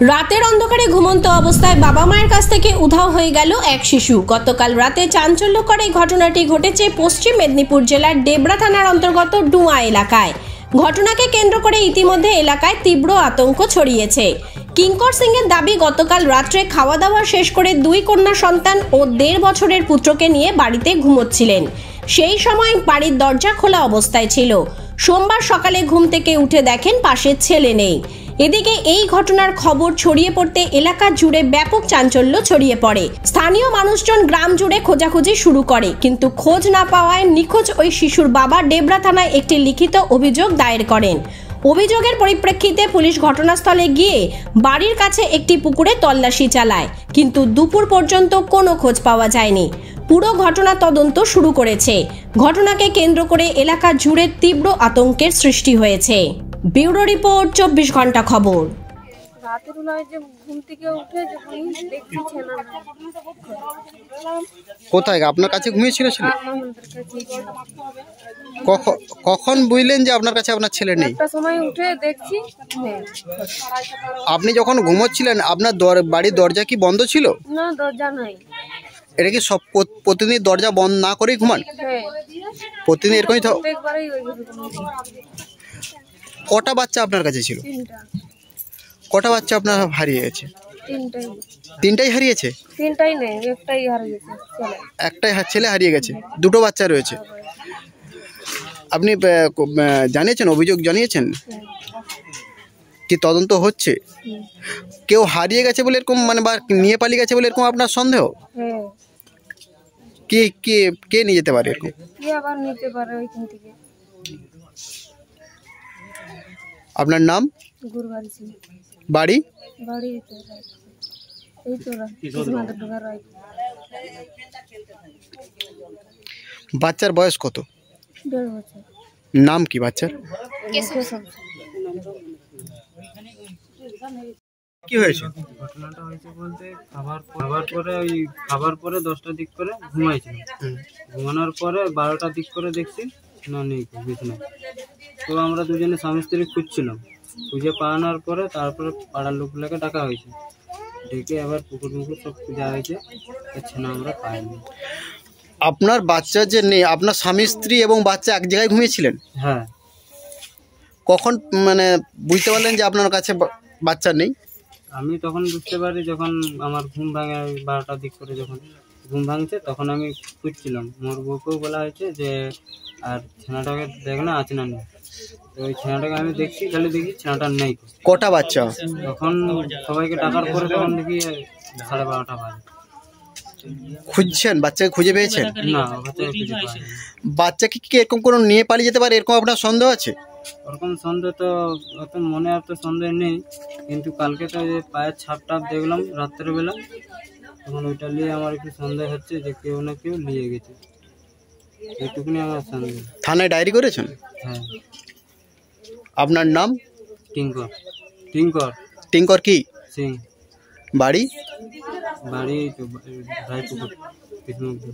রাতের অন্ধকারে ঘুমন্ত অবস্থায় বাবা মায়ের কাছ থেকে উধাও হয়ে গেল এক শিশু। গতকাল রাতে চাঞ্চল্যকর এই ঘটনাটি ঘটেছে পশ্চিম মেদিনীপুর জেলার ডেবরা থানার অন্তর্গত ডুয়া এলাকায়। ঘটনাকে কেন্দ্র করে ইতিমধ্যে এলাকায় তীব্র আতঙ্ক ছড়িয়েছে। কিঙ্কর সিং এর দাবি, গতকাল রাত্রে খাওয়া দাওয়া শেষ করে দুই কন্যা সন্তান ও 1.5 বছরের পুত্রকে নিয়ে বাড়িতে ঘুমোচ্ছিলেন। সেই সময় বাড়ির দরজা খোলা অবস্থায় ছিল। সোমবার সকালে ঘুম থেকে উঠে দেখেন পাশে ছেলে নেই। এদিকে এই ঘটনার খবর ছড়িয়ে পড়তে এলাকা জুড়ে ব্যাপক চাঞ্চল্য ছড়িয়ে পড়ে। স্থানীয় মানুষজন গ্রাম জুড়ে খোঁজাখুঁজি শুরু করে, কিন্তু খোঁজ না পাওয়ায় নিখোঁজ ওই শিশুর বাবা ডেবরা থানায় একটি লিখিত অভিযোগ দায়ের করেন। অভিযোগের পরিপ্রেক্ষিতে পুলিশ ঘটনাস্থলে গিয়ে বাড়ির কাছে একটি পুকুরে তল্লাশি চালায়, কিন্তু দুপুর পর্যন্ত কোনো খোঁজ পাওয়া যায়নি। পুরো ঘটনা তদন্ত শুরু করেছে। ঘটনাকে কেন্দ্র করে এলাকা জুড়ে তীব্র আতঙ্কের সৃষ্টি হয়েছে। ব্যুরো রিপোর্ট, 24 ঘন্টা খবর। রাতের বেলায় যে ঘুম থেকে উঠে যখন দেখছি ছেলে কোথায় আপনার কাছে ঘুমিয়েছিল ছেলে? কখন বুঝলেন যে আপনার কাছে আপনার ছেলে নেই? একটা সময় উঠে দেখছি নেই। আপনি যখন ঘুমোচ্ছিলেন আপনার বাড়ির দরজা কি বন্ধ ছিল? না, দরজা নাই। এটা কি সব প্রতিদিন দরজা বন্ধ না করেই ঘুমান? হ্যাঁ, প্রতিদিন এরকমই তো? প্রত্যেকবারই ওই কটা বাচ্চা আপনার কাছে ছিল? 3টা। কটা বাচ্চা আপনার হারিয়ে গেছে? 3টাই। 3টাই হারিয়েছে? 3টাই নেই, একটাই হারিয়েছে ছেলে। একটাই ছেলে হারিয়ে গেছে, 2টো বাচ্চা রয়েছে। আপনি জানিয়েছেন, অভিযোগ জানিয়েছেন? কি তদন্ত হচ্ছে? কেউ হারিয়ে গেছে বলে এরকম বা নিয়ে পালিয়ে গেছে বলে এরকম আপনার সন্দেহ? হ্যাঁ। কে কে কে নিয়ে যেতে পারে এরকম? কি আবার নিতে পারে ওইখান থেকে। আপনার নাম? গুরবারি সিং। বাড়ি? বাড়ি এই তো রায়। বাচ্চার বয়স কত? 1.5 বছর। নাম কি বাচ্চার? কি হয়েছে? ঘটনাটা হয়েছে বলতে খাবার পরে 10টার দিক করে ঘুমাইছিলাম। ঘুমানোর পরে 12টার দিক করে দেখছি না, নেই বিছানায়। তো আমরা দুজনে স্বামী স্ত্রী খুঁজছিলাম। খুঁজে পাওয়ানোর পরে তারপরে পাড়ার লোকগুলোকে ডাকা হয়েছে। ডেকে আবার পুকুর সব খুঁজা হয়েছে, না আমরা পাইনি। আপনার বাচ্চা যে নেই, আপনার স্বামী স্ত্রী এবং বাচ্চা এক জায়গায় ঘুমিয়েছিলেন? হ্যাঁ। কখন বুঝতে পারলেন যে আপনার কাছে বাচ্চা নেই? আমি তখন বুঝতে পারি যখন আমার ঘুম ভাঙে, 12টার দিক করে যখন ঘুম ভাঙছে তখন আমি খুঁজছিলাম। মোর বউকেও বলা হয়েছে যে আর ছেনাটাকে দেখ না আছে না নেই। তো ওই ছেনাটাকে আমি দেখছি, খালি দেখি ছেনাটা নেই। কটা বাচ্চা? তখন সবাইকে ডাকার পরে তখন দেখি 12:30 বাজে। খুঁজছেন, বাচ্চাকে খুঁজে পেয়েছেন? না, বাচ্চাকে খুঁজে পাইনি। বাচ্চাকে কি এরকম কোনো নিয়ে পালিয়ে যেতে পারে এরকম আপনার সন্দেহ আছে? ওরকম সন্দেহ তো অত মনে আর তো সন্দেহ নেই, কিন্তু কালকে তো যে পায়ের ছাপ দেখলাম রাত্রেবেলা, তখন ওইটা নিয়ে আমার একটু সন্দেহ হচ্ছে যে কেউ না কেউ নিয়ে গেছে। এইটুকুনি আমার সন্দেহ। থানায় ডায়েরি করেছেন? হ্যাঁ। আপনার নাম? টিঙ্কর। টিঙ্কর কি সিং। বাড়ি? বাড়ি রায়পুকুর, কৃষ্ণপুর।